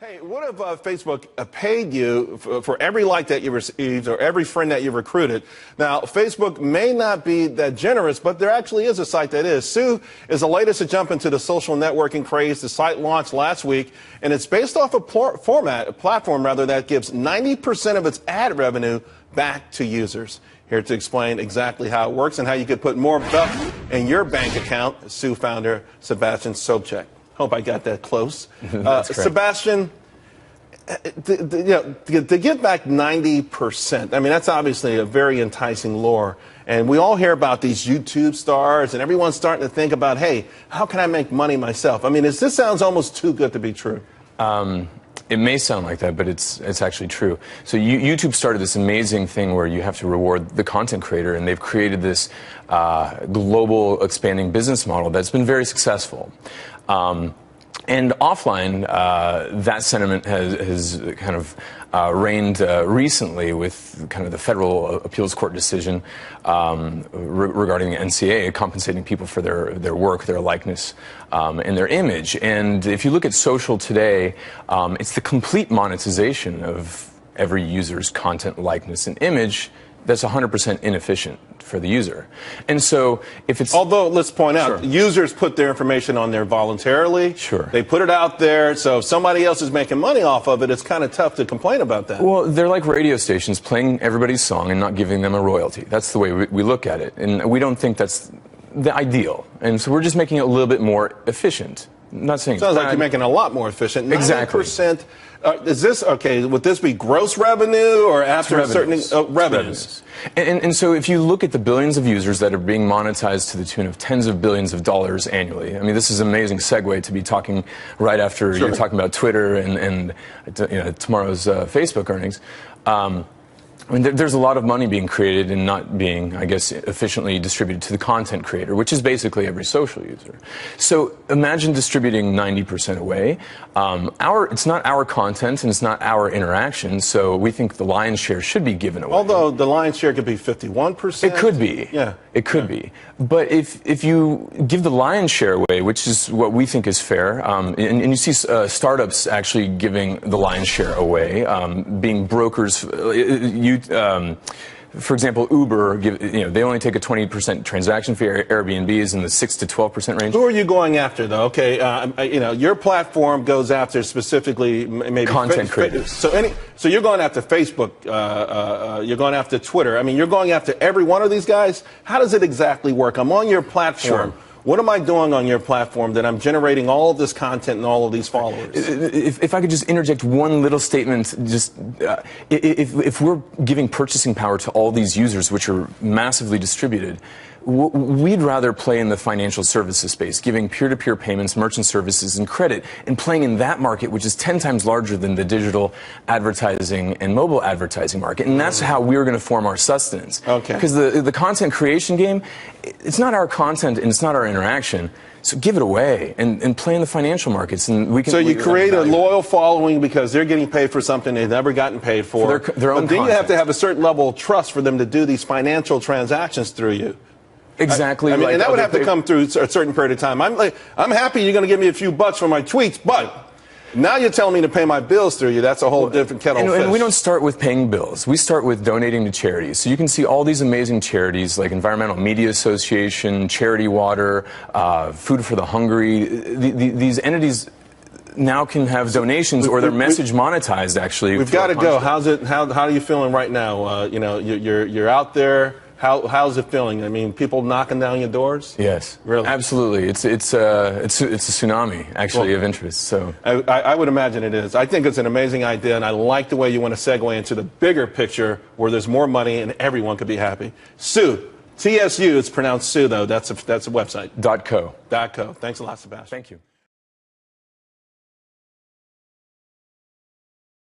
Hey, what if Facebook paid you for every like that you received or every friend that you recruited? Now, Facebook may not be that generous, but there actually is a site that is. Sue is the latest to jump into the social networking craze. The site launched last week, and it's based off a platform that gives 90% of its ad revenue back to users. Here to explain exactly how it works and how you could put more buck in your bank account, Sue founder Sebastian Sobczak. Hope I got that close. Sebastian, to give back 90%, I mean, that's obviously a very enticing lure. And we all hear about these YouTube stars, and everyone's starting to think about, hey, how can I make money myself? I mean, this sounds almost too good to be true. It may sound like that, but it's actually true. So YouTube started this amazing thing where you have to reward the content creator, and they've created this global expanding business model that's been very successful. And offline, that sentiment has kind of reigned recently with kind of the federal appeals court decision regarding the NCA compensating people for their work, their likeness, and their image. And if you look at social today, it's the complete monetization of every user's content, likeness, and image that's 100% inefficient for the user. And so if it's... Although, let's point out, users put their information on there voluntarily. Sure. They put it out there, so if somebody else is making money off of it, it's kind of tough to complain about that. Well, they're like radio stations playing everybody's song and not giving them a royalty. That's the way we look at it. And we don't think that's the ideal. And so we're just making it a little bit more efficient. I'm not saying sounds like you're making it a lot more efficient. 90%, exactly. Is this, okay, would this be gross revenue or after a certain revenues? And so if you look at the billions of users that are being monetized to the tune of tens of billions of dollars annually, I mean, this is an amazing segue to be talking right after you're talking about Twitter and tomorrow's Facebook earnings. I mean, there's a lot of money being created and not being, I guess, efficiently distributed to the content creator, which is basically every social user. So imagine distributing 90% away. It's not our content and it's not our interaction, so we think the lion's share should be given away. Although the lion's share could be 51%. It could be. Yeah. It could be. But if you give the lion's share away, which is what we think is fair, and you see startups actually giving the lion's share away, being brokers, for example, Uber, they only take a 20% transaction fee. Airbnb is in the 6 to 12% range. Who are you going after, though? Okay, your platform goes after specifically maybe content creators. So you're going after Facebook. You're going after Twitter. I mean, you're going after every one of these guys. How does it exactly work? I'm on your platform. Sure. What am I doing on your platform that I'm generating all of this content and all of these followers? If I could just interject one little statement, just if we're giving purchasing power to all these users, which are massively distributed, we'd rather play in the financial services space, giving peer-to-peer payments, merchant services, and credit, and playing in that market, which is 10 times larger than the digital advertising and mobile advertising market. And that's how we're going to form our sustenance. Okay. Because the content creation game, it's not our content and it's not our interaction. So give it away and play in the financial markets. And we can. So you create a loyal following because they're getting paid for something they've never gotten paid for. Their own but then content. You have to have a certain level of trust for them to do these financial transactions through you. Exactly. I mean, and that would have to come through a certain period of time. I'm happy you're going to give me a few bucks for my tweets, but now you're telling me to pay my bills through you. That's a whole different kettle of fish. And we don't start with paying bills. We start with donating to charities. So you can see all these amazing charities like Environmental Media Association, Charity Water, Food for the Hungry. These entities now can have donations or their message monetized. Actually, we've got to go. How's it? How are you feeling right now? You're out there. How's it feeling? I mean, people knocking down your doors? Yes, really, absolutely. It's a tsunami actually of interest. So I would imagine it is. I think it's an amazing idea, and I like the way you want to segue into the bigger picture where there's more money and everyone could be happy. Sue, TSU. It's pronounced Sue though. That's a website. .co. .co. Thanks a lot, Sebastian. Thank you.